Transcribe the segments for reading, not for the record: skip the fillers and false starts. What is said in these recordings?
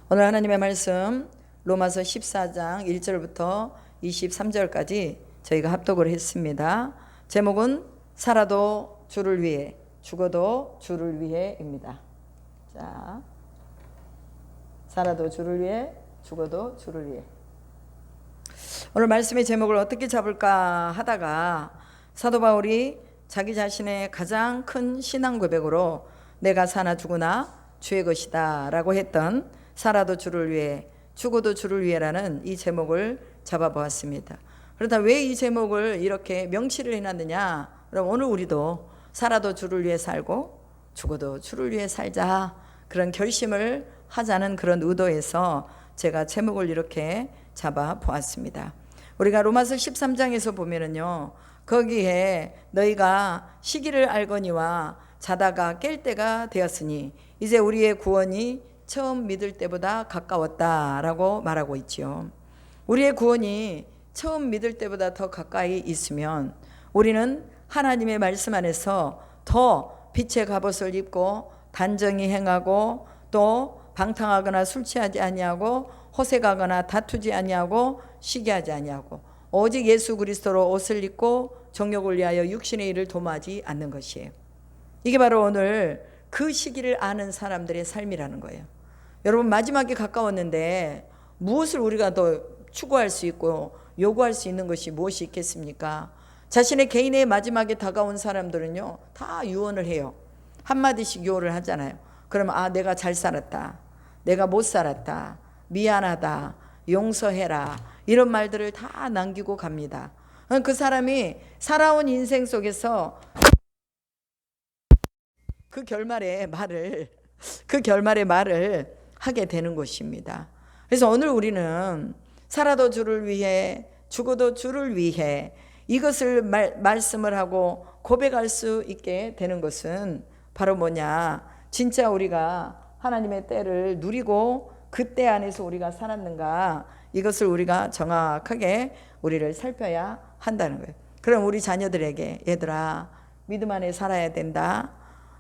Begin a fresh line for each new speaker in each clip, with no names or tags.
오늘 하나님의 말씀 로마서 14장 1절부터 23절까지 저희가 합독을 했습니다. 제목은 살아도 주를 위해, 죽어도 주를 위해입니다. 자, 살아도 주를 위해, 죽어도 주를 위해. 오늘 말씀의 제목을 어떻게 잡을까 하다가 사도 바울이 자기 자신의 가장 큰 신앙 고백으로 내가 사나 죽으나 주의 것이다 라고 했던 살아도 주를 위해, 죽어도 주를 위해라는 이 제목을 잡아보았습니다. 그렇다 왜 이 제목을 이렇게 명시를 해놨느냐? 그럼 오늘 우리도 살아도 주를 위해 살고 죽어도 주를 위해 살자, 그런 결심을 하자는 그런 의도에서 제가 제목을 이렇게 잡아보았습니다. 우리가 로마서 13장에서 보면은요, 거기에 너희가 시기를 알거니와 자다가 깰 때가 되었으니 이제 우리의 구원이 처음 믿을 때보다 가까웠다라고 말하고 있지요. 우리의 구원이 처음 믿을 때보다 더 가까이 있으면 우리는 하나님의 말씀 안에서 더 빛의 갑옷을 입고 단정히 행하고 또 방탕하거나 술 취하지 아니하고 호색하거나 다투지 아니하고 시기하지 아니하고 오직 예수 그리스도로 옷을 입고 정욕을 위하여 육신의 일을 도모하지 않는 것이에요. 이게 바로 오늘 그 시기를 아는 사람들의 삶이라는 거예요. 여러분, 마지막에 가까웠는데 무엇을 우리가 더 추구할 수 있고 요구할 수 있는 것이 무엇이 있겠습니까? 자신의 개인의 마지막에 다가온 사람들은요, 다 유언을 해요. 한마디씩 유언을 하잖아요. 그러면 내가 잘 살았다, 내가 못 살았다, 미안하다, 용서해라, 이런 말들을 다 남기고 갑니다. 그 사람이 살아온 인생 속에서 그 결말의 말을 하게 되는 것입니다. 그래서 오늘 우리는 살아도 주를 위해, 죽어도 주를 위해, 이것을 말씀을 하고 고백할 수 있게 되는 것은 바로 뭐냐? 진짜 우리가 하나님의 때를 누리고 그 때 안에서 우리가 살았는가, 이것을 우리가 정확하게 우리를 살펴야 한다는 거예요. 그럼 우리 자녀들에게, 얘들아, 믿음 안에 살아야 된다,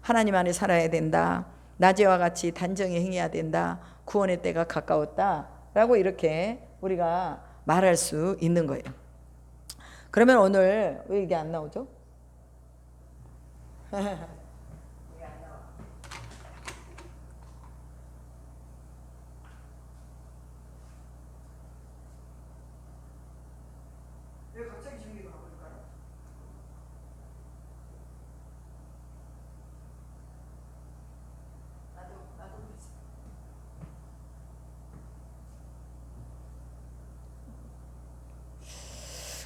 하나님 안에 살아야 된다, 낮에와 같이 단정히 행해야 된다, 구원의 때가 가까웠다 라고 이렇게 우리가 말할 수 있는 거예요. 그러면 오늘 왜 이게 안 나오죠? 왜 갑자기 준비가 바꿀까요? 나도 그랬어.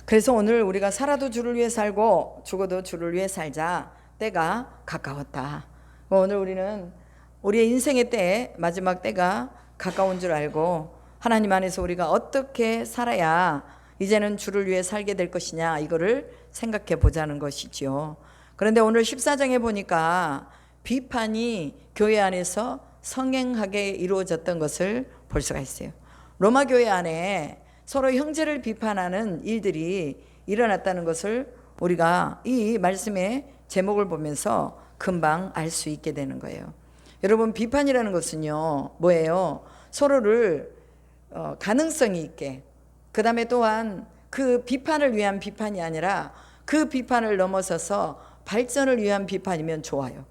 그래서 오늘 우리가 살아도 주를 위해 살고 죽어도 주를 위해 살자, 때가 가까웠다. 오늘 우리는 우리의 인생의 때, 마지막 때가 가까운 줄 알고 하나님 안에서 우리가 어떻게 살아야 이제는 주를 위해 살게 될 것이냐, 이거를 생각해 보자는 것이지요. 그런데 오늘 14장에 보니까 비판이 교회 안에서 성행하게 이루어졌던 것을 볼 수가 있어요. 로마 교회 안에 서로 형제를 비판하는 일들이 일어났다는 것을 우리가 이 말씀의 제목을 보면서 금방 알 수 있게 되는 거예요. 여러분, 비판이라는 것은요, 뭐예요? 서로를 가능성이 있게, 그 다음에 또한 그 비판을 위한 비판이 아니라 그 비판을 넘어서서 발전을 위한 비판이면 좋아요.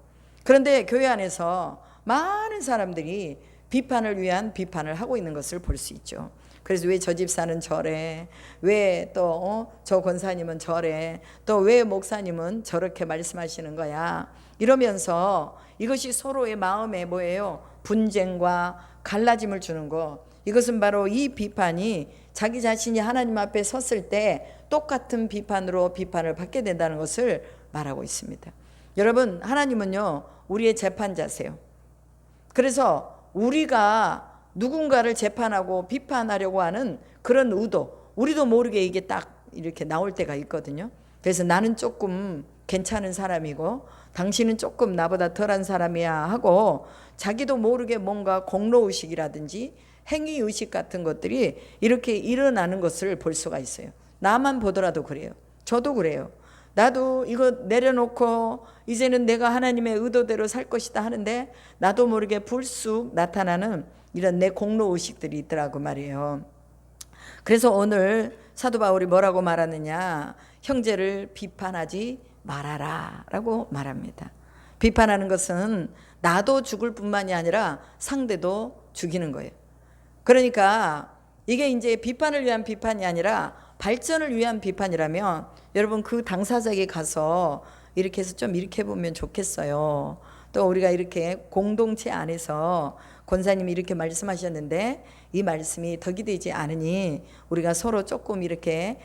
그런데 교회 안에서 많은 사람들이 비판을 위한 비판을 하고 있는 것을 볼 수 있죠. 그래서 왜 저 집사는 저래, 왜 또 저 권사님은 저래, 또 왜 목사님은 저렇게 말씀하시는 거야, 이러면서 이것이 서로의 마음에 뭐예요? 분쟁과 갈라짐을 주는 거. 이것은 바로 이 비판이 자기 자신이 하나님 앞에 섰을 때 똑같은 비판으로 비판을 받게 된다는 것을 말하고 있습니다. 여러분, 하나님은요, 우리의 재판자세요. 그래서 우리가 누군가를 재판하고 비판하려고 하는 그런 의도, 우리도 모르게 이게 딱 이렇게 나올 때가 있거든요. 그래서 나는 조금 괜찮은 사람이고 당신은 조금 나보다 덜한 사람이야 하고 자기도 모르게 뭔가 공로의식이라든지 행위의식 같은 것들이 이렇게 일어나는 것을 볼 수가 있어요. 나만 보더라도 그래요. 저도 그래요. 나도 이거 내려놓고 이제는 내가 하나님의 의도대로 살 것이다 하는데 나도 모르게 불쑥 나타나는 이런 내 공로 의식들이 있더라고 말이에요. 그래서 오늘 사도 바울이 뭐라고 말하느냐, 형제를 비판하지 말아라 라고 말합니다. 비판하는 것은 나도 죽을 뿐만이 아니라 상대도 죽이는 거예요. 그러니까 이게 이제 비판을 위한 비판이 아니라 발전을 위한 비판이라면 여러분 그 당사자에게 가서 이렇게 해서 좀 이렇게 해보면 좋겠어요. 또 우리가 이렇게 공동체 안에서 권사님이 이렇게 말씀하셨는데 이 말씀이 덕이 되지 않으니 우리가 서로 조금 이렇게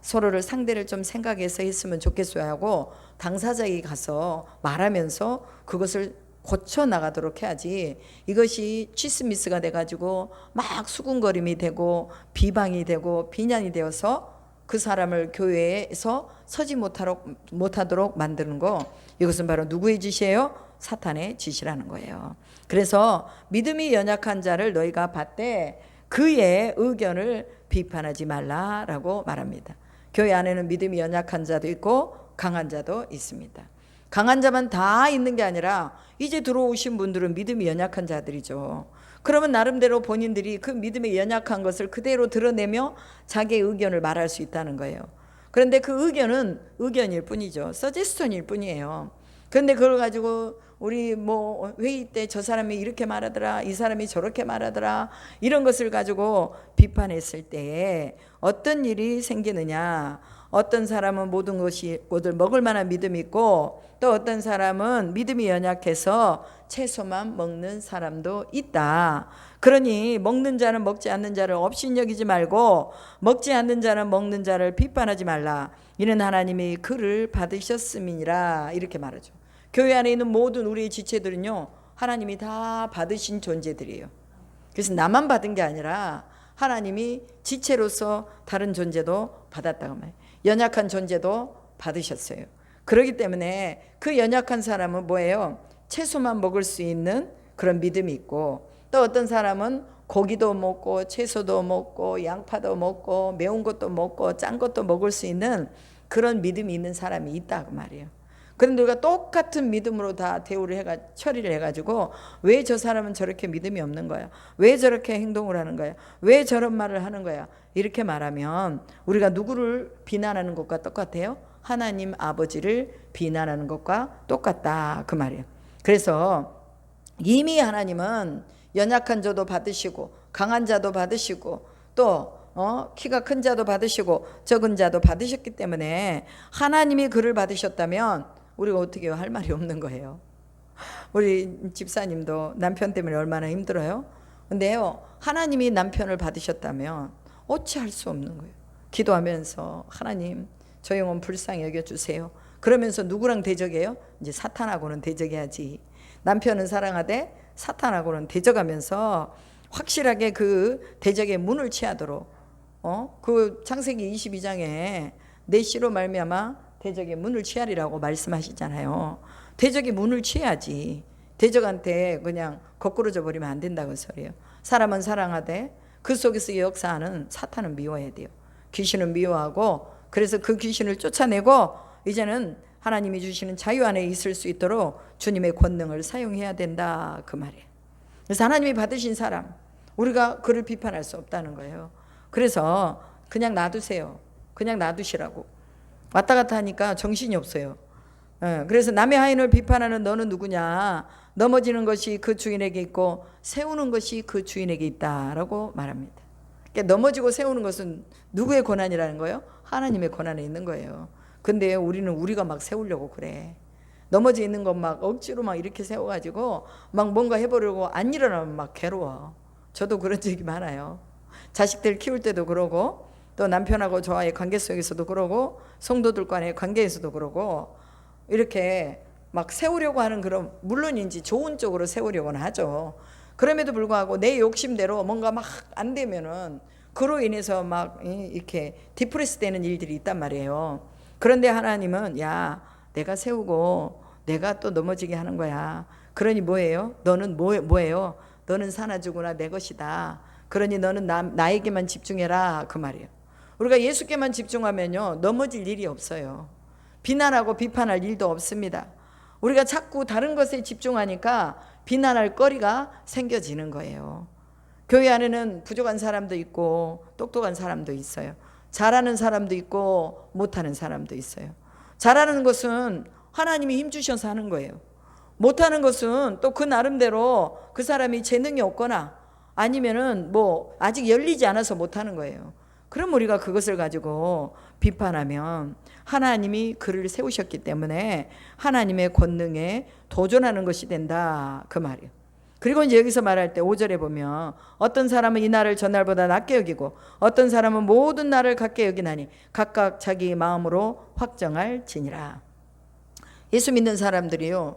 서로를 상대를 좀 생각해서 했으면 좋겠어요 하고 당사자에게 가서 말하면서 그것을 고쳐 나가도록 해야지, 이것이 치스미스가 돼가지고 막 수군거림이 되고 비방이 되고 비난이 되어서 그 사람을 교회에서 서지 못하도록 만드는 거, 이것은 바로 누구의 짓이에요? 사탄의 짓이라는 거예요. 그래서 믿음이 연약한 자를 너희가 봤되 그의 의견을 비판하지 말라라고 말합니다. 교회 안에는 믿음이 연약한 자도 있고 강한 자도 있습니다. 강한 자만 다 있는 게 아니라 이제 들어오신 분들은 믿음이 연약한 자들이죠. 그러면 나름대로 본인들이 그 믿음이 연약한 것을 그대로 드러내며 자기의 의견을 말할 수 있다는 거예요. 그런데 그 의견은 의견일 뿐이죠. 서제스션일 뿐이에요. 그런데 그걸 가지고 우리 뭐 회의 때 저 사람이 이렇게 말하더라, 이 사람이 저렇게 말하더라, 이런 것을 가지고 비판했을 때에 어떤 일이 생기느냐, 어떤 사람은 모든 것이 먹을 만한 믿음이 있고 또 어떤 사람은 믿음이 연약해서 채소만 먹는 사람도 있다. 그러니 먹는 자는 먹지 않는 자를 업신여기지 말고 먹지 않는 자는 먹는 자를 비판하지 말라. 이는 하나님이 그를 받으셨음이니라. 이렇게 말하죠. 교회 안에 있는 모든 우리의 지체들은요, 하나님이 다 받으신 존재들이에요. 그래서 나만 받은 게 아니라 하나님이 지체로서 다른 존재도 받았다고 말해요. 연약한 존재도 받으셨어요. 그렇기 때문에 그 연약한 사람은 뭐예요? 채소만 먹을 수 있는 그런 믿음이 있고, 또 어떤 사람은 고기도 먹고 채소도 먹고 양파도 먹고 매운 것도 먹고 짠 것도 먹을 수 있는 그런 믿음이 있는 사람이 있다 그 말이에요. 그런데 우리가 똑같은 믿음으로 다 처리를 해가지고 왜 저 사람은 저렇게 믿음이 없는 거야? 왜 저렇게 행동을 하는 거야? 왜 저런 말을 하는 거야? 이렇게 말하면 우리가 누구를 비난하는 것과 똑같아요? 하나님 아버지를 비난하는 것과 똑같다 그 말이에요. 그래서 이미 하나님은 연약한 자도 받으시고 강한 자도 받으시고 또 키가 큰 자도 받으시고 적은 자도 받으셨기 때문에 하나님이 그를 받으셨다면 우리가 어떻게 할 말이 없는 거예요. 우리 집사님도 남편 때문에 얼마나 힘들어요. 근데요, 하나님이 남편을 받으셨다면 어찌할 수 없는 거예요. 기도하면서 하나님 저 영혼 불쌍히 여겨주세요. 그러면서 누구랑 대적해요? 이제 사탄하고는 대적해야지. 남편은 사랑하되 사탄하고는 대적하면서 확실하게 그 대적의 문을 취하도록 그 창세기 22장에 내 씨로 말미암아 대적의 문을 취하리라고 말씀하시잖아요. 대적의 문을 취해야지. 대적한테 그냥 거꾸로져 버리면 안 된다고 소리예요. 사람은 사랑하되 그 속에서 역사하는 사탄은 미워해야 돼요. 귀신은 미워하고, 그래서 그 귀신을 쫓아내고 이제는 하나님이 주시는 자유 안에 있을 수 있도록 주님의 권능을 사용해야 된다 그 말이에요. 그래서 하나님이 받으신 사람, 우리가 그를 비판할 수 없다는 거예요. 그래서 그냥 놔두세요. 그냥 놔두시라고. 왔다 갔다 하니까 정신이 없어요. 그래서 남의 하인을 비판하는 너는 누구냐? 넘어지는 것이 그 주인에게 있고 세우는 것이 그 주인에게 있다라고 말합니다. 그러니까 넘어지고 세우는 것은 누구의 권한이라는 거예요? 하나님의 권한에 있는 거예요. 근데 우리는 우리가 막 세우려고 그래. 넘어져 있는 것 막 억지로 막 이렇게 세워가지고 막 뭔가 해보려고 안 일어나면 막 괴로워. 저도 그런 적이 많아요. 자식들 키울 때도 그러고 또 남편하고 저와의 관계 속에서도 그러고 성도들 간의 관계에서도 그러고 이렇게 막 세우려고 하는 그런, 물론 이제 좋은 쪽으로 세우려고는 하죠. 그럼에도 불구하고 내 욕심대로 뭔가 막 안 되면은 그로 인해서 막 이렇게 디프레스 되는 일들이 있단 말이에요. 그런데 하나님은 야, 내가 세우고 내가 또 넘어지게 하는 거야. 그러니 뭐예요? 너는 뭐예요? 너는 사나 죽으나 내 것이다. 그러니 너는 나에게만 집중해라 그 말이에요. 우리가 예수께만 집중하면요 넘어질 일이 없어요. 비난하고 비판할 일도 없습니다. 우리가 자꾸 다른 것에 집중하니까 비난할 거리가 생겨지는 거예요. 교회 안에는 부족한 사람도 있고 똑똑한 사람도 있어요. 잘하는 사람도 있고 못하는 사람도 있어요. 잘하는 것은 하나님이 힘주셔서 하는 거예요. 못하는 것은 또 그 나름대로 그 사람이 재능이 없거나 아니면은 뭐 아직 열리지 않아서 못하는 거예요. 그럼 우리가 그것을 가지고 비판하면 하나님이 그를 세우셨기 때문에 하나님의 권능에 도전하는 것이 된다, 그 말이에요. 그리고 이제 여기서 말할 때 5절에 보면 어떤 사람은 이 날을 전날보다 낮게 여기고 어떤 사람은 모든 날을 같게 여기나니 각각 자기 마음으로 확정할지니라. 예수 믿는 사람들이요,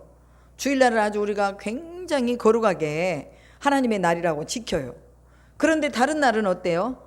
주일날을 아주 우리가 굉장히 거룩하게 하나님의 날이라고 지켜요. 그런데 다른 날은 어때요?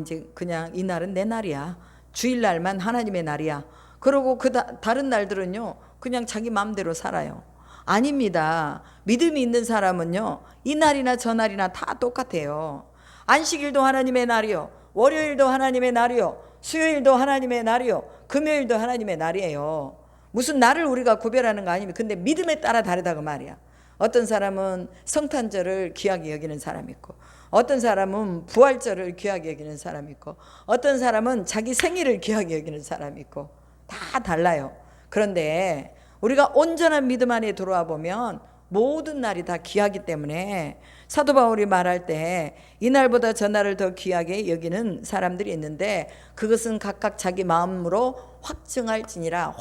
이제 그냥 이 날은 내 날이야, 주일날만 하나님의 날이야, 그러고 다른 날들은요 그냥 자기 마음대로 살아요. 아닙니다. 믿음이 있는 사람은요 이 날이나 저 날이나 다 똑같아요. 안식일도 하나님의 날이요, 월요일도 하나님의 날이요, 수요일도 하나님의 날이요, 금요일도 하나님의 날이에요. 무슨 날을 우리가 구별하는 거 아닙니다. 근데 믿음에 따라 다르다고 말이야. 어떤 사람은 성탄절을 귀하게 여기는 사람이 있고, 어떤 사람은 부활절을 귀하게 여기는 사람이 있고, 어떤 사람은 자기 생일을 귀하게 여기는 사람이 있고, 다 달라요. 그런데 우리가 온전한 믿음 안에 들어와 보면 모든 날이 다 귀하기 때문에 사도 바울이 말할 때 이날보다 저날을 더 귀하게 여기는 사람들이 있는데 그것은 각각 자기 마음으로 확정할지니라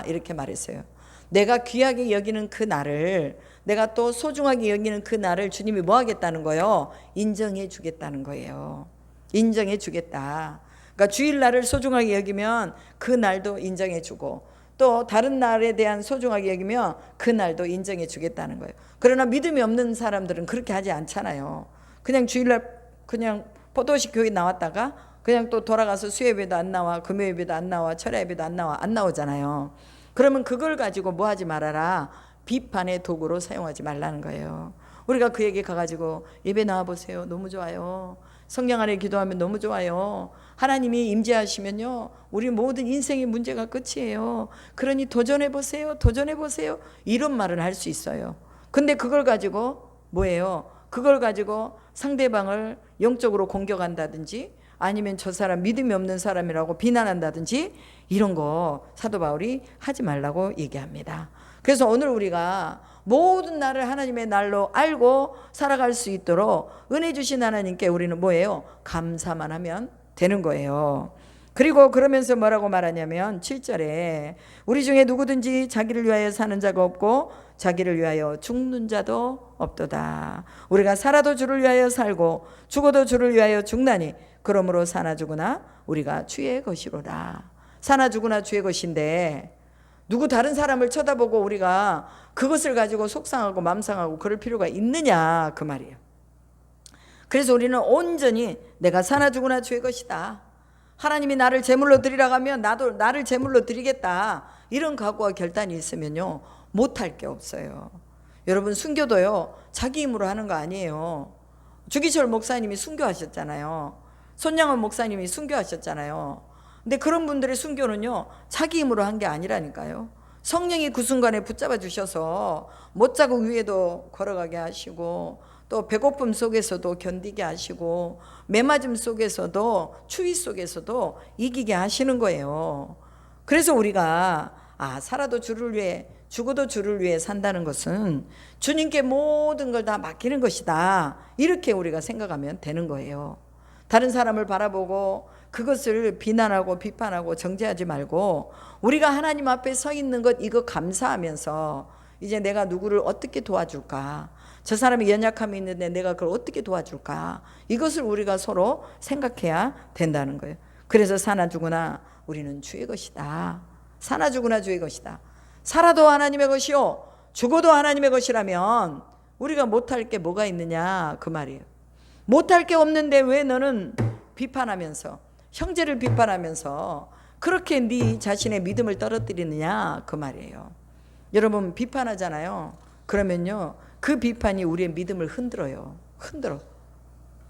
이렇게 말했어요. 내가 귀하게 여기는 그 날을, 내가 또 소중하게 여기는 그 날을 주님이 뭐 하겠다는 거예요? 인정해 주겠다는 거예요. 인정해 주겠다. 그러니까 주일날을 소중하게 여기면 그 날도 인정해 주고, 또 다른 날에 대한 소중하게 여기면 그 날도 인정해 주겠다는 거예요. 그러나 믿음이 없는 사람들은 그렇게 하지 않잖아요. 그냥 주일날 그냥 포도식 교회 나왔다가 그냥 또 돌아가서 수요예배도 안 나와, 금요예배도 안 나와, 철야예배도 안 나오잖아요. 그러면 그걸 가지고 뭐 하지 말아라, 비판의 도구로 사용하지 말라는 거예요. 우리가 그에게 가가지고 예배 나와보세요, 너무 좋아요, 성령 안에 기도하면 너무 좋아요, 하나님이 임재하시면요 우리 모든 인생의 문제가 끝이에요, 그러니 도전해보세요, 이런 말을 할 수 있어요. 근데 그걸 가지고 뭐예요? 그걸 가지고 상대방을 영적으로 공격한다든지 아니면 저 사람 믿음이 없는 사람이라고 비난한다든지 이런 거 사도 바울이 하지 말라고 얘기합니다. 그래서 오늘 우리가 모든 날을 하나님의 날로 알고 살아갈 수 있도록 은혜 주신 하나님께 우리는 뭐예요? 감사만 하면 되는 거예요. 그리고 그러면서 뭐라고 말하냐면 7절에 우리 중에 누구든지 자기를 위하여 사는 자가 없고 자기를 위하여 죽는 자도 없도다. 우리가 살아도 주를 위하여 살고 죽어도 주를 위하여 죽나니 그러므로 사나 죽으나 우리가 주의 것이로다. 사나 죽으나 주의 것인데 누구 다른 사람을 쳐다보고 우리가 그것을 가지고 속상하고 맘상하고 그럴 필요가 있느냐, 그 말이에요. 그래서 우리는 온전히 내가 사나 죽으나 주의 것이다, 하나님이 나를 제물로 드리라고 하면 나도 나를 제물로 드리겠다, 이런 각오와 결단이 있으면요 못할 게 없어요. 여러분, 순교도요 자기 힘으로 하는 거 아니에요. 주기철 목사님이 순교하셨잖아요. 손양원 목사님이 순교하셨잖아요. 근데 그런 분들의 순교는요 자기 힘으로 한 게 아니라니까요. 성령이 그 순간에 붙잡아 주셔서 못자국 위에도 걸어가게 하시고, 또 배고픔 속에서도 견디게 하시고, 매맞음 속에서도 추위 속에서도 이기게 하시는 거예요. 그래서 우리가 살아도 주를 위해 죽어도 주를 위해 산다는 것은 주님께 모든 걸 다 맡기는 것이다, 이렇게 우리가 생각하면 되는 거예요. 다른 사람을 바라보고 그것을 비난하고 비판하고 정죄하지 말고 우리가 하나님 앞에 서 있는 것 이거 감사하면서 이제 내가 누구를 어떻게 도와줄까, 저 사람이 연약함이 있는데 내가 그걸 어떻게 도와줄까, 이것을 우리가 서로 생각해야 된다는 거예요. 그래서 사나 죽으나 우리는 주의 것이다. 사나 죽으나 주의 것이다. 살아도 하나님의 것이요 죽어도 하나님의 것이라면 우리가 못할 게 뭐가 있느냐, 그 말이에요. 못할 게 없는데 왜 너는 비판하면서, 형제를 비판하면서 그렇게 네 자신의 믿음을 떨어뜨리느냐, 그 말이에요. 여러분, 비판하잖아요. 그러면요 그 비판이 우리의 믿음을 흔들어요.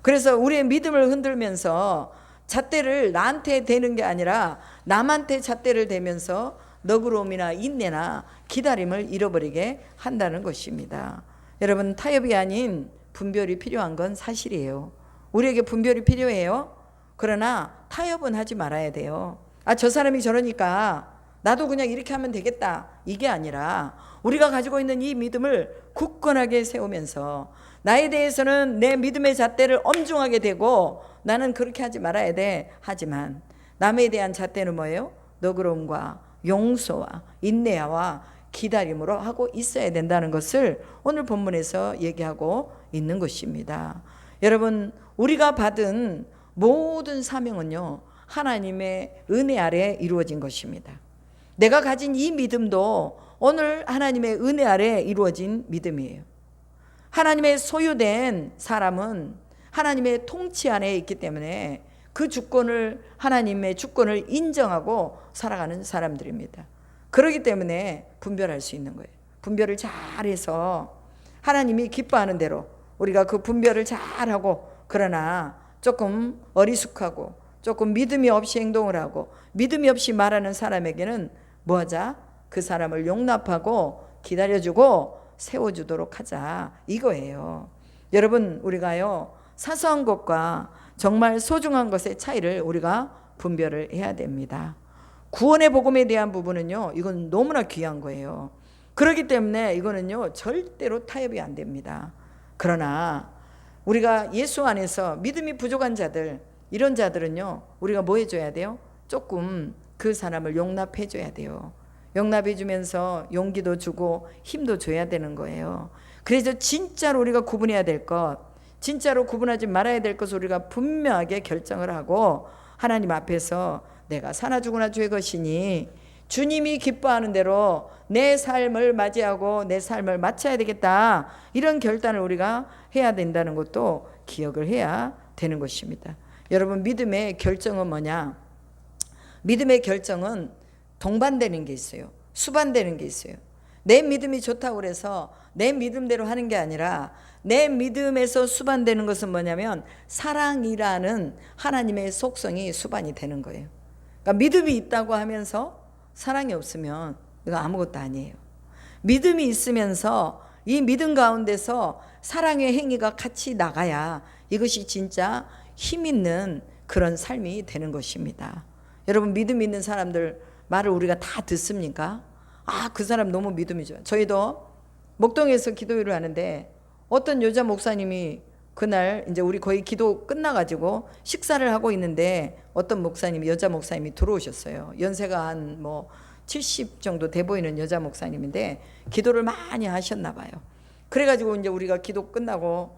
그래서 우리의 믿음을 흔들면서 잣대를 나한테 대는 게 아니라 남한테 잣대를 대면서 너그러움이나 인내나 기다림을 잃어버리게 한다는 것입니다. 여러분, 타협이 아닌 분별이 필요한 건 사실이에요. 우리에게 분별이 필요해요. 그러나 타협은 하지 말아야 돼요. 저 사람이 저러니까 나도 그냥 이렇게 하면 되겠다, 이게 아니라 우리가 가지고 있는 이 믿음을 굳건하게 세우면서 나에 대해서는 내 믿음의 잣대를 엄중하게 대고 나는 그렇게 하지 말아야 돼. 하지만 남에 대한 잣대는 뭐예요? 너그러움과 용서와 인내와 기다림으로 하고 있어야 된다는 것을 오늘 본문에서 얘기하고 있는 것입니다. 여러분, 우리가 받은 모든 사명은요, 하나님의 은혜 아래 이루어진 것입니다. 내가 가진 이 믿음도 오늘 하나님의 은혜 아래 이루어진 믿음이에요. 하나님의 소유된 사람은 하나님의 통치 안에 있기 때문에 그 주권을, 하나님의 주권을 인정하고 살아가는 사람들입니다. 그렇기 때문에 분별할 수 있는 거예요. 분별을 잘해서 하나님이 기뻐하는 대로 우리가 그 분별을 잘하고, 그러나 조금 어리숙하고 조금 믿음이 없이 행동을 하고 믿음이 없이 말하는 사람에게는 뭐하자? 그 사람을 용납하고 기다려주고 세워주도록 하자, 이거예요. 여러분, 우리가요, 사소한 것과 정말 소중한 것의 차이를 우리가 분별을 해야 됩니다. 구원의 복음에 대한 부분은요, 이건 너무나 귀한 거예요. 그렇기 때문에 이거는요, 절대로 타협이 안 됩니다. 그러나 우리가 예수 안에서 믿음이 부족한 자들, 이런 자들은요, 우리가 뭐 해줘야 돼요? 조금 그 사람을 용납해 줘야 돼요. 용납해 주면서 용기도 주고 힘도 줘야 되는 거예요. 그래서 진짜로 우리가 구분해야 될 것, 진짜로 구분하지 말아야 될 것을 우리가 분명하게 결정을 하고 하나님 앞에서 내가 사나 죽으나 주의 것이니 주님이 기뻐하는 대로 내 삶을 맞이하고 내 삶을 마쳐야 되겠다, 이런 결단을 우리가 해야 된다는 것도 기억을 해야 되는 것입니다. 여러분, 믿음의 결정은 뭐냐? 믿음의 결정은 동반되는 게 있어요. 수반되는 게 있어요. 내 믿음이 좋다고 그래서 내 믿음대로 하는 게 아니라 내 믿음에서 수반되는 것은 뭐냐면 사랑이라는 하나님의 속성이 수반이 되는 거예요. 그러니까 믿음이 있다고 하면서 사랑이 없으면 이거 아무것도 아니에요. 믿음이 있으면서 이 믿음 가운데서 사랑의 행위가 같이 나가야 이것이 진짜 힘 있는 그런 삶이 되는 것입니다. 여러분, 믿음 있는 사람들 말을 우리가 다 듣습니까? 그 사람 너무 믿음이 좋아요. 저희도 목동에서 기도회를 하는데 어떤 여자 목사님이 그날 이제 우리 거의 기도 끝나가지고 식사를 하고 있는데 어떤 목사님이, 여자 목사님이 들어오셨어요. 연세가 한 70 정도 돼 보이는 여자 목사님인데 기도를 많이 하셨나 봐요. 그래가지고 이제 우리가 기도 끝나고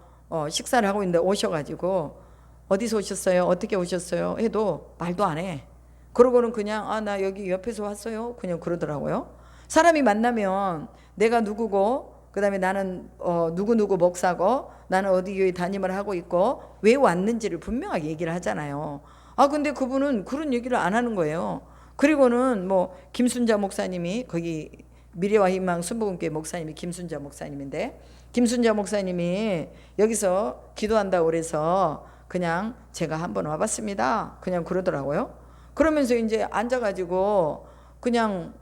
식사를 하고 있는데 오셔가지고 어디서 오셨어요? 어떻게 오셨어요? 해도 말도 안 해. 그러고는 그냥 나 여기 옆에서 왔어요, 그냥 그러더라고요. 사람이 만나면 내가 누구고, 그 다음에 나는 누구누구 목사고, 나는 어디 교회 담임을 하고 있고 왜 왔는지를 분명하게 얘기를 하잖아요. 근데 그분은 그런 얘기를 안 하는 거예요. 그리고는 김순자 목사님이, 거기 미래와 희망 순복음교회 목사님이 김순자 목사님인데, 김순자 목사님이 여기서 기도한다고 그래서 그냥 제가 한번 와봤습니다, 그냥 그러더라고요. 그러면서 이제 앉아가지고 그냥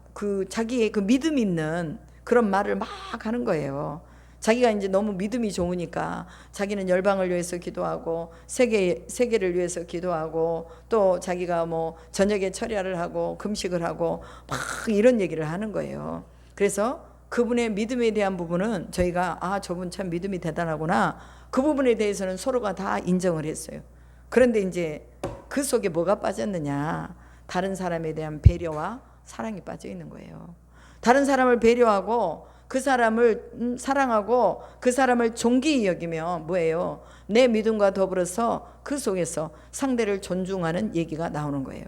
자기의 그 믿음 있는 그런 말을 막 하는 거예요. 자기가 이제 너무 믿음이 좋으니까 자기는 열방을 위해서 기도하고 세계를 위해서 기도하고 또 자기가 저녁에 철야를 하고 금식을 하고 막 이런 얘기를 하는 거예요. 그래서 그분의 믿음에 대한 부분은 저희가 저분 참 믿음이 대단하구나, 그 부분에 대해서는 서로가 다 인정을 했어요. 그런데 이제 그 속에 뭐가 빠졌느냐? 다른 사람에 대한 배려와 사랑이 빠져 있는 거예요. 다른 사람을 배려하고 그 사람을 사랑하고 그 사람을 존귀히 여기며 뭐예요? 내 믿음과 더불어서 그 속에서 상대를 존중하는 얘기가 나오는 거예요.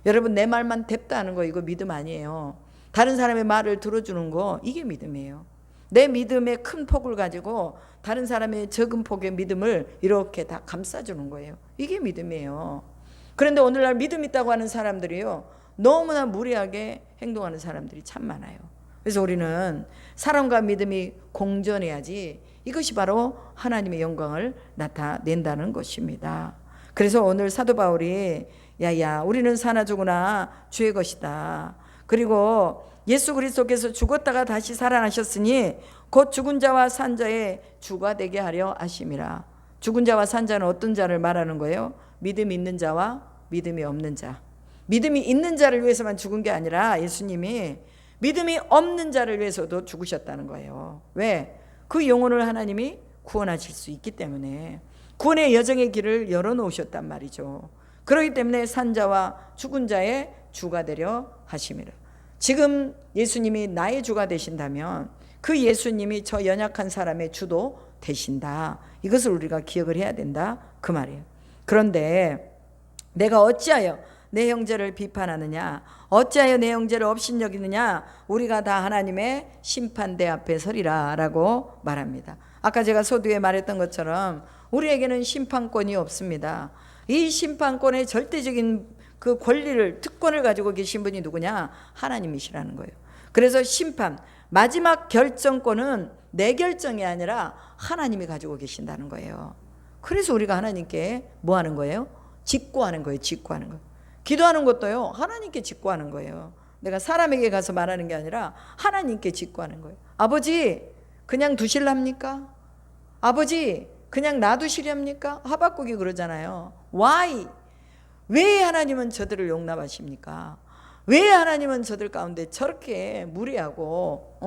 여러분, 내 말만 뎁다 하는 거 이거 믿음 아니에요. 다른 사람의 말을 들어주는 거, 이게 믿음이에요. 내 믿음의 큰 폭을 가지고 다른 사람의 적은 폭의 믿음을 이렇게 다 감싸주는 거예요. 이게 믿음이에요. 그런데 오늘날 믿음 있다고 하는 사람들이요, 너무나 무례하게 행동하는 사람들이 참 많아요. 그래서 우리는 사랑과 믿음이 공존해야지 이것이 바로 하나님의 영광을 나타낸다는 것입니다. 그래서 오늘 사도 바울이 야야 우리는 사나 죽으나 주의 것이다. 그리고 예수 그리스도께서 죽었다가 다시 살아나셨으니 곧 죽은 자와 산 자의 주가 되게 하려 하심이라. 죽은 자와 산 자는 어떤 자를 말하는 거예요? 믿음이 있는 자와 믿음이 없는 자. 믿음이 있는 자를 위해서만 죽은 게 아니라 예수님이 믿음이 없는 자를 위해서도 죽으셨다는 거예요. 왜? 그 영혼을 하나님이 구원하실 수 있기 때문에, 구원의 여정의 길을 열어놓으셨단 말이죠. 그렇기 때문에 산자와 죽은 자의 주가 되려 하심이라. 지금 예수님이 나의 주가 되신다면 그 예수님이 저 연약한 사람의 주도 되신다. 이것을 우리가 기억을 해야 된다, 그 말이에요. 그런데 내가 어찌하여 내 형제를 비판하느냐, 어찌하여 내 형제를 업신여기느냐, 우리가 다 하나님의 심판대 앞에 서리라 라고 말합니다. 아까 제가 서두에 말했던 것처럼 우리에게는 심판권이 없습니다. 이 심판권의 절대적인 그 권리를, 특권을 가지고 계신 분이 누구냐? 하나님이시라는 거예요. 그래서 심판, 마지막 결정권은 내 결정이 아니라 하나님이 가지고 계신다는 거예요. 그래서 우리가 하나님께 뭐 하는 거예요? 직구하는 거예요. 직구하는 거. 기도하는 것도요, 하나님께 직구하는 거예요. 내가 사람에게 가서 말하는 게 아니라 하나님께 직구하는 거예요. 아버지, 그냥 두실랍니까? 아버지, 그냥 놔두시렵니까? 하박국이 그러잖아요. Why? 왜 하나님은 저들을 용납하십니까? 왜 하나님은 저들 가운데 저렇게 무례하고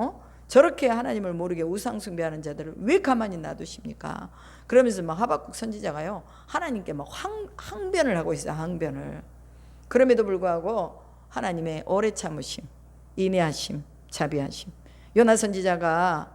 저렇게 하나님을 모르게 우상 숭배하는 자들을 왜 가만히 놔두십니까? 그러면서 막 하박국 선지자가요, 하나님께 막 항변을 하고 있어요. 항변을. 그럼에도 불구하고 하나님의 오래 참으심, 인내하심, 자비하심. 요나 선지자가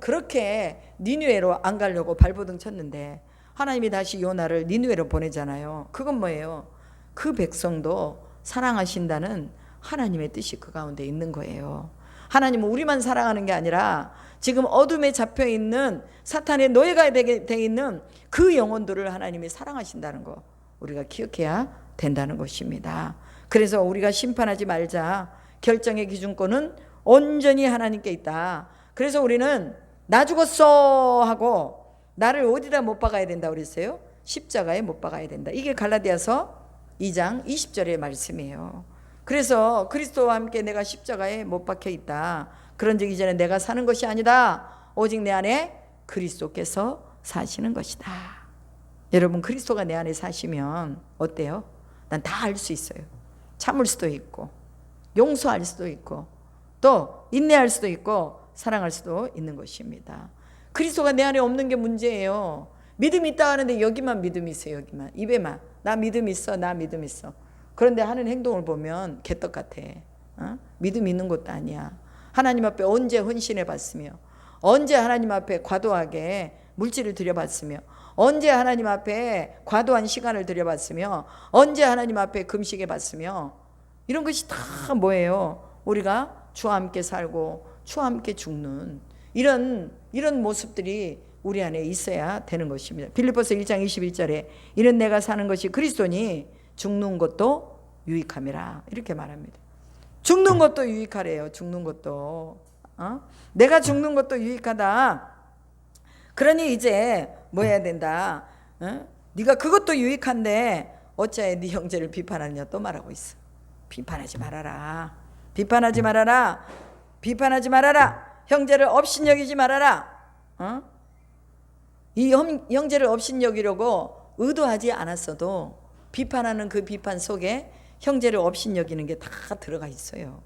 그렇게 니느웨로 안 가려고 발버둥 쳤는데 하나님이 다시 요나를 니느웨로 보내잖아요. 그건 뭐예요? 그 백성도 사랑하신다는 하나님의 뜻이 그 가운데 있는 거예요. 하나님은 우리만 사랑하는 게 아니라 지금 어둠에 잡혀있는 사탄의 노예가 돼 있는 그 영혼들을 하나님이 사랑하신다는 거 우리가 기억해야 된다는 것입니다. 그래서 우리가 심판하지 말자. 결정의 기준권은 온전히 하나님께 있다. 그래서 우리는 나 죽었어 하고 나를 어디다 못 박아야 된다 그랬어요? 십자가에 못 박아야 된다. 이게 갈라디아서 2장 20절의 말씀이에요. 그래서 그리스도와 함께 내가 십자가에 못 박혀 있다. 그런즉 이제는 내가 사는 것이 아니다. 오직 내 안에 그리스도께서 사시는 것이다. 여러분, 그리스도가 내 안에 사시면 어때요? 난 다 알 수 있어요. 참을 수도 있고 용서할 수도 있고 또 인내할 수도 있고 사랑할 수도 있는 것입니다. 그리스도가 내 안에 없는 게 문제예요. 믿음이 있다 하는데 여기만 믿음이 있어요. 여기만, 입에만 나 믿음 있어, 나 믿음 있어. 그런데 하는 행동을 보면 개떡 같아. 믿음이 있는 것도 아니야. 하나님 앞에 언제 헌신해 봤으며, 언제 하나님 앞에 과도하게 물질을 들여봤으며, 언제 하나님 앞에 과도한 시간을 들여봤으며, 언제 하나님 앞에 금식해 봤으며, 이런 것이 다 뭐예요? 우리가 주와 함께 살고 주와 함께 죽는 이런 모습들이 우리 안에 있어야 되는 것입니다. 빌립보서 1장 21절에 이는 내가 사는 것이 그리스도니 죽는 것도 유익함이라 이렇게 말합니다. 죽는 것도 유익하래요. 죽는 것도 내가 죽는 것도 유익하다. 그러니 이제 뭐 해야 된다? 네가 그것도 유익한데 어찌하여 네 형제를 비판하느냐 또 말하고 있어. 비판하지 말아라. 비판하지 말아라. 비판하지 말아라. 형제를 업신여기지 말아라. 이 형제를 업신여기려고 의도하지 않았어도 비판하는 그 비판 속에 형제를 업신여기는 게 다 들어가 있어요.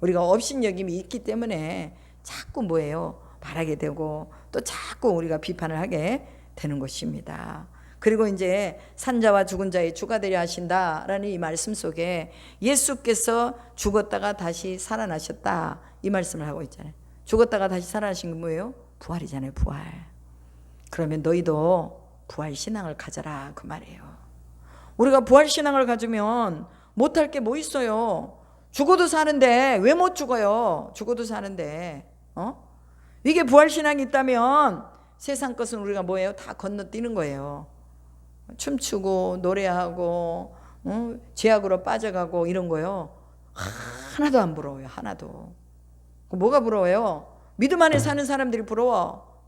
우리가 업신여김이 있기 때문에 자꾸 뭐예요? 말하게 되고 또 자꾸 우리가 비판을 하게 되는 것입니다. 그리고 이제 산자와 죽은 자의 주가 되려 하신다라는 이 말씀 속에 예수께서 죽었다가 다시 살아나셨다 이 말씀을 하고 있잖아요. 죽었다가 다시 살아나신 게 뭐예요? 부활이잖아요. 부활. 그러면 너희도 부활신앙을 가져라 그 말이에요. 우리가 부활신앙을 가지면 못할 게 뭐 있어요? 죽어도 사는데 왜 못 죽어요? 죽어도 사는데 이게 부활신앙이 있다면 세상 것은 우리가 뭐예요? 다 건너뛰는 거예요. 춤추고 노래하고 죄악으로 빠져가고 이런 거요 하나도 안 부러워요. 하나도. 뭐가 부러워요? 믿음 안에 사는 사람들이 부러워.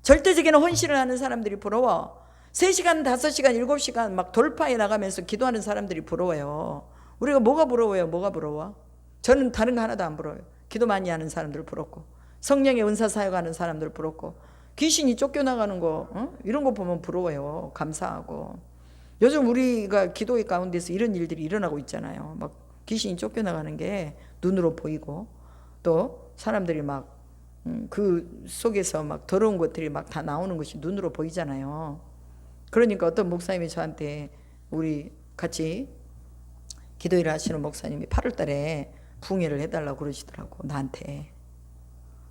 절대적인 헌신을 하는 사람들이 부러워. 3시간 5시간 7시간 막 돌파해 나가면서 기도하는 사람들이 부러워요. 우리가 뭐가 부러워요? 뭐가 부러워? 저는 다른 거 하나도 안 부러워요. 기도 많이 하는 사람들 부럽고, 성령의 은사 사역하는 사람들 부럽고, 귀신이 쫓겨나가는 거 이런 거 보면 부러워요. 감사하고. 요즘 우리가 기도의 가운데서 이런 일들이 일어나고 있잖아요. 막 귀신이 쫓겨나가는 게 눈으로 보이고, 또 사람들이 막 그 속에서 막 더러운 것들이 막 다 나오는 것이 눈으로 보이잖아요. 그러니까 어떤 목사님이 저한테, 우리 같이 기도일을 하시는 목사님이 8월 달에 부흥회를 해달라고 그러시더라고, 나한테.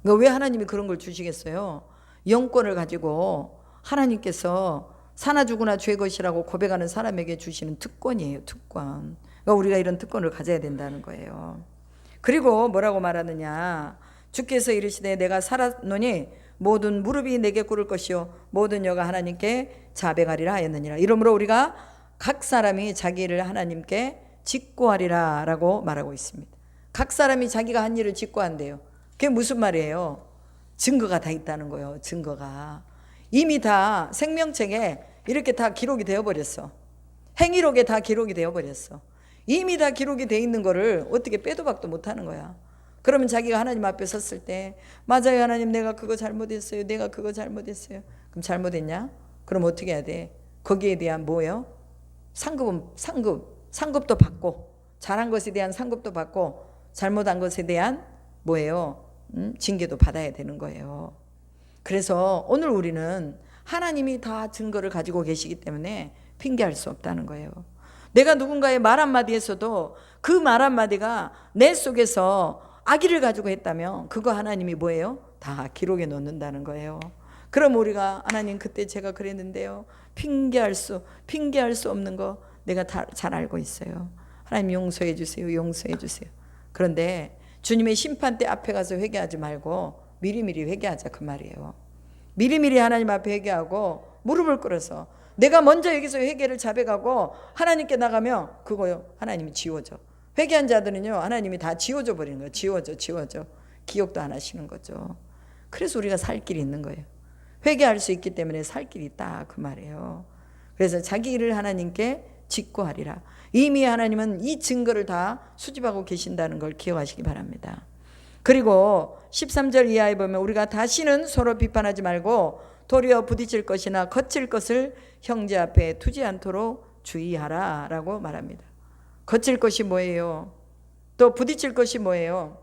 그러니까 왜 하나님이 그런 걸 주시겠어요? 영권을 가지고 하나님께서 사나 죽으나 죄 것이라고 고백하는 사람에게 주시는 특권이에요, 특권. 그러니까 우리가 이런 특권을 가져야 된다는 거예요. 그리고 뭐라고 말하느냐, 주께서 이르시되 내가 살았노니 모든 무릎이 내게 꿇을 것이요 모든 여가 하나님께 자백하리라 하였느니라. 이러므로 우리가 각 사람이 자기 일을 하나님께 직고하리라 라고 말하고 있습니다. 각 사람이 자기가 한 일을 직고한대요. 그게 무슨 말이에요? 증거가 다 있다는 거예요. 증거가 이미 다 생명책에 이렇게 다 기록이 되어버렸어. 행위록에 다 기록이 되어버렸어. 이미 다 기록이 돼 있는 거를 어떻게 빼도 박도 못하는 거야. 그러면 자기가 하나님 앞에 섰을 때, 맞아요 하나님, 내가 그거 잘못했어요, 내가 그거 잘못했어요. 그럼 잘못했냐? 그럼 어떻게 해야 돼? 거기에 대한 뭐예요? 상급도 받고, 잘한 것에 대한 상급도 받고, 잘못한 것에 대한 뭐예요? 징계도 받아야 되는 거예요. 그래서 오늘 우리는 하나님이 다 증거를 가지고 계시기 때문에 핑계할 수 없다는 거예요. 내가 누군가의 말 한마디에서도 그 말 한마디가 내 속에서 악의를 가지고 했다면 그거 하나님이 뭐예요? 다 기록에 놓는다는 거예요. 그럼 우리가 하나님 그때 제가 그랬는데요, 핑계할 수 없는 거 내가 다 잘 알고 있어요. 하나님 용서해 주세요, 용서해 주세요. 그런데 주님의 심판대 앞에 가서 회개하지 말고 미리미리 회개하자, 그 말이에요. 미리미리 하나님 앞에 회개하고 무릎을 꿇어서 내가 먼저 여기서 회개를 자백하고 하나님께 나가면 그거요, 하나님이 지워져. 회개한 자들은요, 하나님이 다 지워져 버리는 거예요. 지워져. 기억도 안 하시는 거죠. 그래서 우리가 살 길이 있는 거예요. 회개할 수 있기 때문에 살 길이 있다, 그 말이에요. 그래서 자기 일을 하나님께 직고하리라. 이미 하나님은 이 증거를 다 수집하고 계신다는 걸 기억하시기 바랍니다. 그리고 13절 이하에 보면 우리가 다시는 서로 비판하지 말고 도리어 부딪힐 것이나 거칠 것을 형제 앞에 두지 않도록 주의하라 라고 말합니다. 거칠 것이 뭐예요? 또 부딪힐 것이 뭐예요?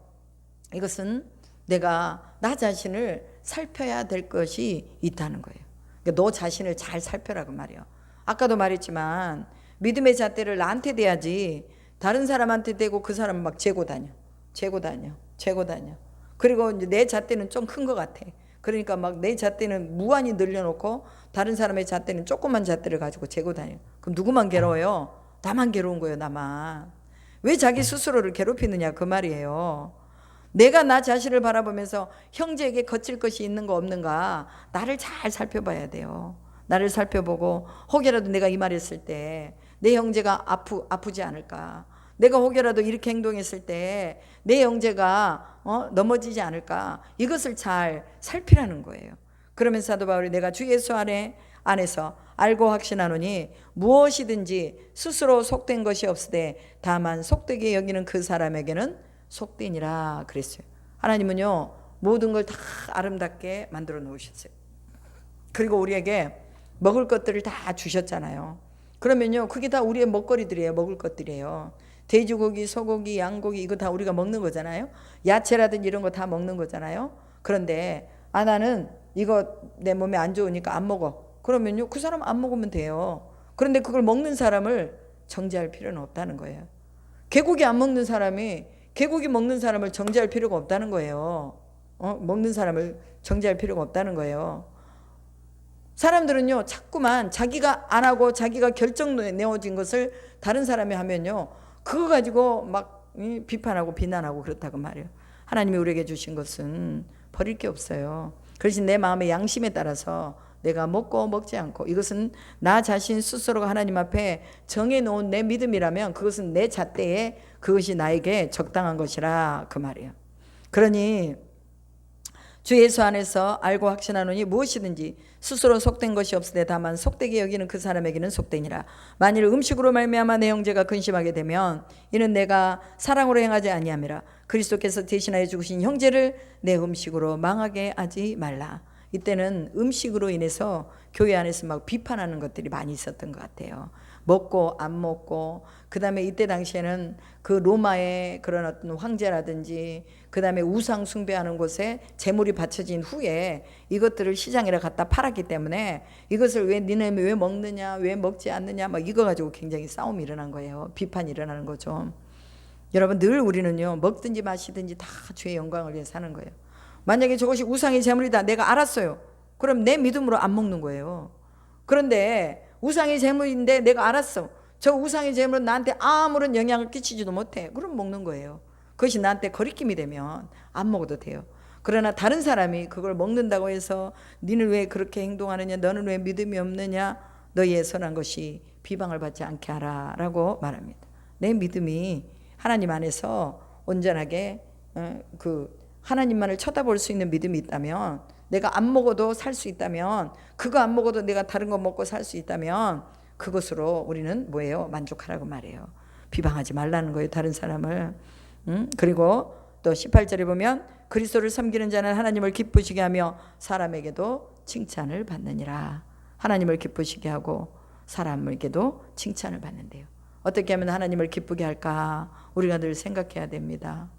이것은 내가 나 자신을 살펴야 될 것이 있다는 거예요. 그러니까 너 자신을 잘 살펴라고 말이에요. 아까도 말했지만 믿음의 잣대를 나한테 대야지 다른 사람한테 대고 그 사람 막 재고 다녀. 그리고 이제 내 잣대는 좀 큰 것 같아. 그러니까 막 내 잣대는 무한히 늘려놓고 다른 사람의 잣대는 조그만 잣대를 가지고 재고 다녀. 그럼 누구만 괴로워요? 나만 괴로운 거예요, 나만. 왜 자기 스스로를 괴롭히느냐, 그 말이에요. 내가 나 자신을 바라보면서 형제에게 거칠 것이 있는 거 없는가, 나를 잘 살펴봐야 돼요. 나를 살펴보고 혹여라도 내가 이 말했을 때 내 형제가 아프지 않을까, 내가 혹여라도 이렇게 행동했을 때 내 형제가 넘어지지 않을까, 이것을 잘 살피라는 거예요. 그러면서 사도 바울이 내가 주 예수 안에서 알고 확신하노니 무엇이든지 스스로 속된 것이 없으되 다만 속되게 여기는 그 사람에게는 속되니라 그랬어요. 하나님은요, 모든 걸 다 아름답게 만들어 놓으셨어요. 그리고 우리에게 먹을 것들을 다 주셨잖아요. 그러면요, 그게 다 우리의 먹거리들이에요. 먹을 것들이에요. 돼지고기, 소고기, 양고기, 이거 다 우리가 먹는 거잖아요. 야채라든지 이런 거 다 먹는 거잖아요. 그런데 나는 이거 내 몸에 안 좋으니까 안 먹어. 그러면요, 그 사람 안 먹으면 돼요. 그런데 그걸 먹는 사람을 정죄할 필요는 없다는 거예요. 개고기 안 먹는 사람이 개고기 먹는 사람을 정죄할 필요가 없다는 거예요. 먹는 사람을 정죄할 필요가 없다는 거예요. 사람들은요, 자꾸만 자기가 안 하고 자기가 결정 내어진 것을 다른 사람이 하면요, 그거 가지고 막 비판하고 비난하고 그렇다고 말이에요. 하나님이 우리에게 주신 것은 버릴 게 없어요. 그래서 내 마음의 양심에 따라서 내가 먹고 먹지 않고, 이것은 나 자신 스스로가 하나님 앞에 정해놓은 내 믿음이라면 그것은 내 잣대에 그것이 나에게 적당한 것이라, 그 말이에요. 그러니 주 예수 안에서 알고 확신하노니 무엇이든지 스스로 속된 것이 없으되 다만 속되게 여기는 그 사람에게는 속되니라. 만일 음식으로 말미암아 내 형제가 근심하게 되면 이는 내가 사랑으로 행하지 아니함이라. 그리스도께서 대신하여 죽으신 형제를 내 음식으로 망하게 하지 말라. 이때는 음식으로 인해서 교회 안에서 막 비판하는 것들이 많이 있었던 것 같아요. 먹고 안 먹고, 그 다음에 이때 당시에는 그 로마의 그런 어떤 황제라든지 그 다음에 우상 숭배하는 곳에 제물이 바쳐진 후에 이것들을 시장에 갖다 팔았기 때문에 이것을 왜 니네 왜 먹느냐, 왜 먹지 않느냐, 막 이거 가지고 굉장히 싸움이 일어난 거예요. 비판이 일어나는 거죠. 여러분, 늘 우리는요, 먹든지 마시든지 다 주의 영광을 위해 사는 거예요. 만약에 저것이 우상의 제물이다, 내가 알았어요. 그럼 내 믿음으로 안 먹는 거예요. 그런데 우상의 제물인데 내가 알았어, 저 우상의 제물은 나한테 아무런 영향을 끼치지도 못해. 그럼 먹는 거예요. 그것이 나한테 거리낌이 되면 안 먹어도 돼요. 그러나 다른 사람이 그걸 먹는다고 해서 니는 왜 그렇게 행동하느냐, 너는 왜 믿음이 없느냐, 너희의 선한 것이 비방을 받지 않게 하라 라고 말합니다. 내 믿음이 하나님 안에서 온전하게 그 하나님만을 쳐다볼 수 있는 믿음이 있다면, 내가 안 먹어도 살 수 있다면, 그거 안 먹어도 내가 다른 거 먹고 살 수 있다면 그것으로 우리는 뭐예요? 만족하라고 말해요. 비방하지 말라는 거예요, 다른 사람을. 그리고 또 18절에 보면 그리스도를 섬기는 자는 하나님을 기쁘시게 하며 사람에게도 칭찬을 받느니라. 하나님을 기쁘시게 하고 사람에게도 칭찬을 받는데요. 어떻게 하면 하나님을 기쁘게 할까? 우리가 늘 생각해야 됩니다.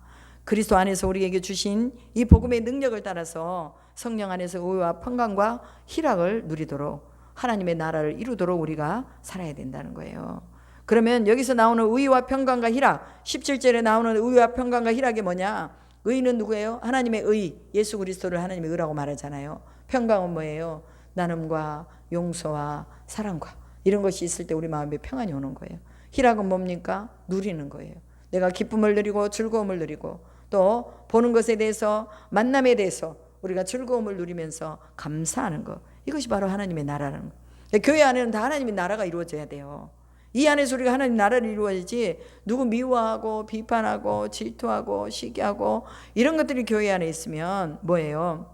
그리스도 안에서 우리에게 주신 이 복음의 능력을 따라서 성령 안에서 의와 평강과 희락을 누리도록, 하나님의 나라를 이루도록 우리가 살아야 된다는 거예요. 그러면 여기서 나오는 의와 평강과 희락, 17절에 나오는 의와 평강과 희락이 뭐냐? 의는 누구예요? 하나님의 의, 예수 그리스도를 하나님의 의라고 말하잖아요. 평강은 뭐예요? 나눔과 용서와 사랑과 이런 것이 있을 때 우리 마음에 평안이 오는 거예요. 희락은 뭡니까? 누리는 거예요. 내가 기쁨을 누리고 즐거움을 누리고, 또 보는 것에 대해서, 만남에 대해서 우리가 즐거움을 누리면서 감사하는 것, 이것이 바로 하나님의 나라라는 거예요. 교회 안에는 다 하나님의 나라가 이루어져야 돼요. 이 안에서 우리가 하나님 나라를 이루어야지, 누구 미워하고 비판하고 질투하고 시기하고 이런 것들이 교회 안에 있으면 뭐예요?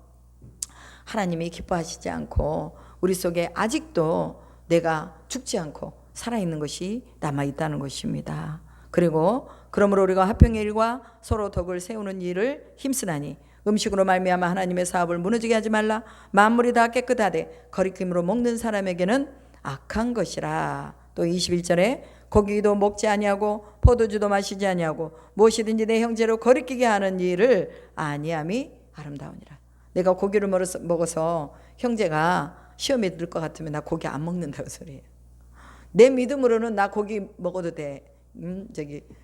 하나님이 기뻐하시지 않고 우리 속에 아직도 내가 죽지 않고 살아있는 것이 남아있다는 것입니다. 그리고 그러므로 우리가 화평의 일과 서로 덕을 세우는 일을 힘쓰나니 음식으로 말미암아 하나님의 사업을 무너지게 하지 말라. 만물이 다 깨끗하되 거리낌으로 먹는 사람에게는 악한 것이라. 또 21절에 고기도 먹지 아니하고 포도주도 마시지 아니하고 무엇이든지 내 형제로 거리끼게 하는 일을 아니함이 아름다우니라. 내가 고기를 먹어서 형제가 시험에 들 것 같으면 나 고기 안 먹는다고 소리예요. 내 믿음으로는 나 고기 먹어도 돼.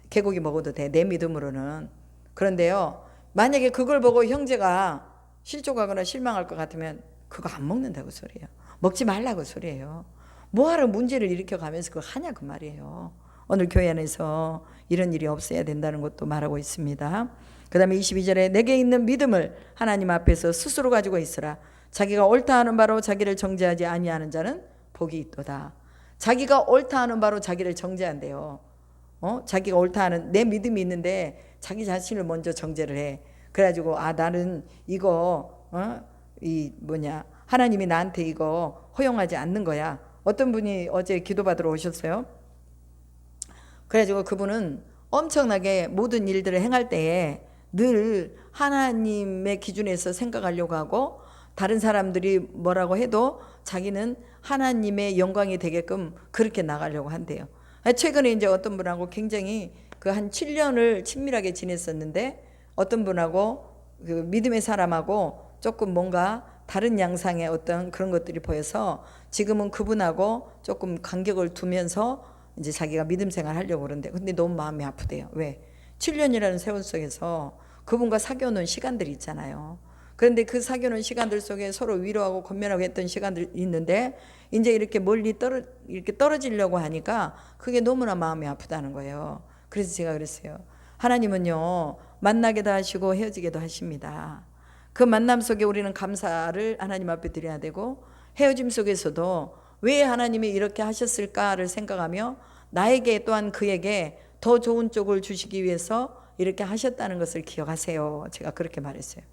개고기 먹어도 돼. 내 믿음으로는. 그런데요, 만약에 그걸 보고 형제가 실족하거나 실망할 것 같으면 그거 안 먹는다고 소리예요. 먹지 말라고 소리예요. 뭐하러 문제를 일으켜가면서 그거 하냐 그 말이에요. 오늘 교회 안에서 이런 일이 없어야 된다는 것도 말하고 있습니다. 그 다음에 22절에 내게 있는 믿음을 하나님 앞에서 스스로 가지고 있으라. 자기가 옳다 하는 바로 자기를 정죄하지 아니하는 자는 복이 있도다. 자기가 옳다 하는 바로 자기를 정죄한대요. 자기가 옳다 하는, 내 믿음이 있는데 자기 자신을 먼저 정죄를 해. 그래가지고 나는 이거 하나님이 나한테 이거 허용하지 않는 거야. 어떤 분이 어제 기도받으러 오셨어요. 그래가지고 그분은 엄청나게 모든 일들을 행할 때에 늘 하나님의 기준에서 생각하려고 하고, 다른 사람들이 뭐라고 해도 자기는 하나님의 영광이 되게끔 그렇게 나가려고 한대요. 최근에 이제 어떤 분하고 굉장히 그 한 7년을 친밀하게 지냈었는데, 어떤 분하고 그 믿음의 사람하고 조금 뭔가 다른 양상의 어떤 그런 것들이 보여서 지금은 그분하고 조금 간격을 두면서 이제 자기가 믿음 생활 하려고 그러는데, 근데 너무 마음이 아프대요. 왜? 7년이라는 세월 속에서 그분과 사귀어놓은 시간들이 있잖아요. 그런데 그 사귀어놓은 시간들 속에 서로 위로하고 권면하고 했던 시간들이 있는데, 이제 이렇게 멀리 이렇게 떨어지려고 하니까 그게 너무나 마음이 아프다는 거예요. 그래서 제가 그랬어요. 하나님은요, 만나게도 하시고 헤어지게도 하십니다. 그 만남 속에 우리는 감사를 하나님 앞에 드려야 되고, 헤어짐 속에서도 왜 하나님이 이렇게 하셨을까를 생각하며 나에게 또한 그에게 더 좋은 쪽을 주시기 위해서 이렇게 하셨다는 것을 기억하세요. 제가 그렇게 말했어요.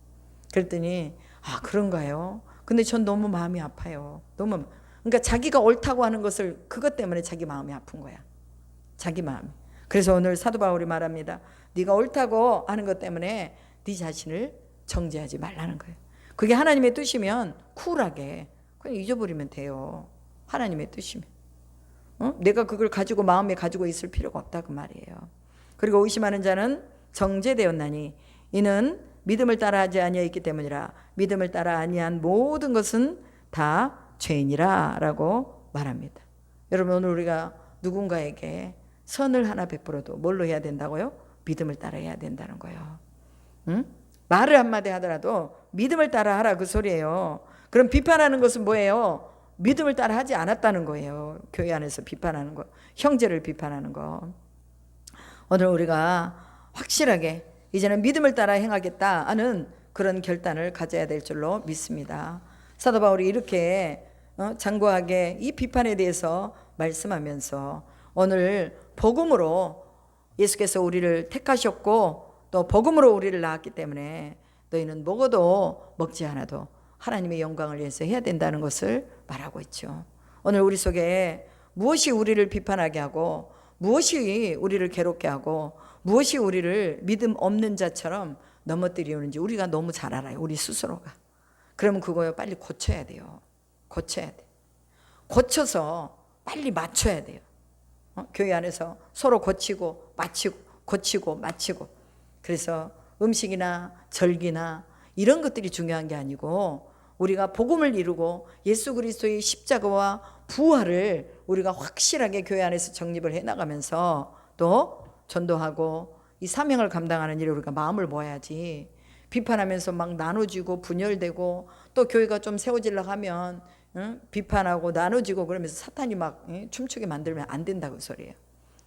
그랬더니 아, 그런가요? 근데 전 너무 마음이 아파요. 너무. 그러니까 자기가 옳다고 하는 것을 그것 때문에 자기 마음이 아픈 거야. 자기 마음이. 그래서 오늘 사도 바울이 말합니다. 네가 옳다고 하는 것 때문에 네 자신을 정죄하지 말라는 거예요. 그게 하나님의 뜻이면 쿨하게 그냥 잊어버리면 돼요. 하나님의 뜻이면. 내가 그걸 가지고 마음에 가지고 있을 필요가 없다 그 말이에요. 그리고 의심하는 자는 정죄되었나니 이는 믿음을 따라 하지 아니하였기 때문이라. 믿음을 따라 아니한 모든 것은 다 죄인이라 라고 말합니다. 여러분, 오늘 우리가 누군가에게 선을 하나 베풀어도 뭘로 해야 된다고요? 믿음을 따라 해야 된다는 거예요. 응? 말을 한마디 하더라도 믿음을 따라 하라 그 소리예요. 그럼 비판하는 것은 뭐예요? 믿음을 따라 하지 않았다는 거예요. 교회 안에서 비판하는 거, 형제를 비판하는 거. 오늘 우리가 확실하게 이제는 믿음을 따라 행하겠다 하는 그런 결단을 가져야 될 줄로 믿습니다. 사도 바울이 이렇게 장구하게 이 비판에 대해서 말씀하면서 오늘 복음으로 예수께서 우리를 택하셨고 또 복음으로 우리를 낳았기 때문에 너희는 먹어도 먹지 않아도 하나님의 영광을 위해서 해야 된다는 것을 말하고 있죠. 오늘 우리 속에 무엇이 우리를 비판하게 하고 무엇이 우리를 괴롭게 하고 무엇이 우리를 믿음 없는 자처럼 넘어뜨리는지 우리가 너무 잘 알아요. 우리 스스로가. 그러면 그거요 빨리 고쳐야 돼요. 고쳐야 돼. 고쳐서 빨리 맞춰야 돼요. 교회 안에서 서로 고치고 맞추고. 그래서 음식이나 절기나 이런 것들이 중요한 게 아니고 우리가 복음을 이루고 예수 그리스도의 십자가와 부활을 우리가 확실하게 교회 안에서 정립을 해나가면서 또 전도하고 이 사명을 감당하는 일에 우리가 마음을 모아야지. 비판하면서 막 나눠지고 분열되고 또 교회가 좀 세워지려고 하면 비판하고 나눠지고 그러면서 사탄이 막 춤추게 만들면 안 된다고 소리예요.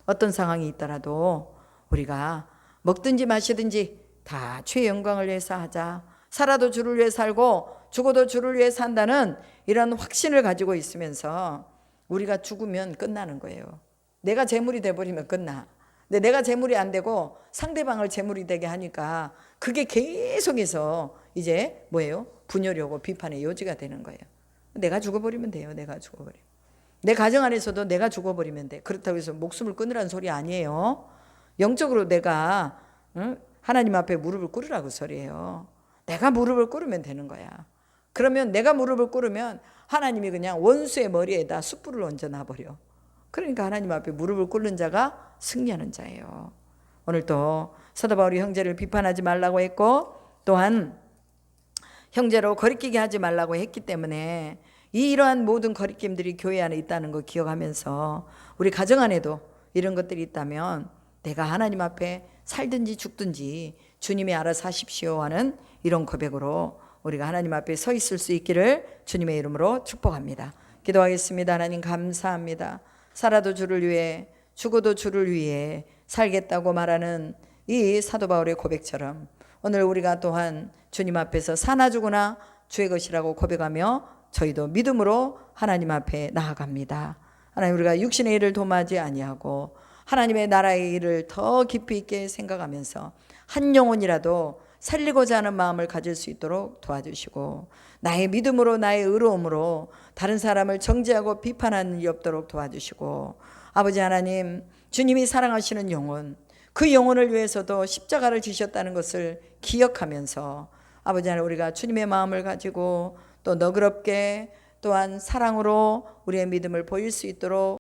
어떤 상황이 있더라도 우리가 먹든지 마시든지 다 주의 영광을 위해서 하자. 살아도 주를 위해 살고 죽어도 주를 위해 산다는 이런 확신을 가지고 있으면서 우리가 죽으면 끝나는 거예요. 내가 재물이 돼버리면 끝나. 근데 내가 재물이 안 되고 상대방을 재물이 되게 하니까 그게 계속해서 이제 뭐예요? 분열이 오고 비판의 요지가 되는 거예요. 내가 죽어버리면 돼요. 내가 죽어버리면. 내 가정 안에서도 내가 죽어버리면 돼. 그렇다고 해서 목숨을 끊으라는 소리 아니에요. 영적으로 내가 하나님 앞에 무릎을 꿇으라고 소리예요. 내가 무릎을 꿇으면 되는 거야. 그러면 내가 무릎을 꿇으면 하나님이 그냥 원수의 머리에다 숯불을 얹어 놔버려. 그러니까 하나님 앞에 무릎을 꿇는 자가 승리하는 자예요. 오늘 또 사도 바울이 형제를 비판하지 말라고 했고 또한 형제로 거리끼게 하지 말라고 했기 때문에 이러한 모든 거리낌들이 교회 안에 있다는 거 기억하면서 우리 가정 안에도 이런 것들이 있다면 내가 하나님 앞에 살든지 죽든지 주님이 알아서 하십시오 하는 이런 고백으로 우리가 하나님 앞에 서 있을 수 있기를 주님의 이름으로 축복합니다. 기도하겠습니다. 하나님 감사합니다. 살아도 주를 위해 죽어도 주를 위해 살겠다고 말하는 이 사도 바울의 고백처럼 오늘 우리가 또한 주님 앞에서 사나 죽으나 주의 것이라고 고백하며 저희도 믿음으로 하나님 앞에 나아갑니다. 하나님, 우리가 육신의 일을 도모하지 아니하고 하나님의 나라의 일을 더 깊이 있게 생각하면서 한 영혼이라도 살리고자 하는 마음을 가질 수 있도록 도와주시고 나의 믿음으로 나의 의로움으로 다른 사람을 정죄하고 비판하는 일이 없도록 도와주시고 아버지 하나님, 주님이 사랑하시는 영혼, 그 영혼을 위해서도 십자가를 지셨다는 것을 기억하면서 아버지 하나님, 우리가 주님의 마음을 가지고 또 너그럽게 또한 사랑으로 우리의 믿음을 보일 수 있도록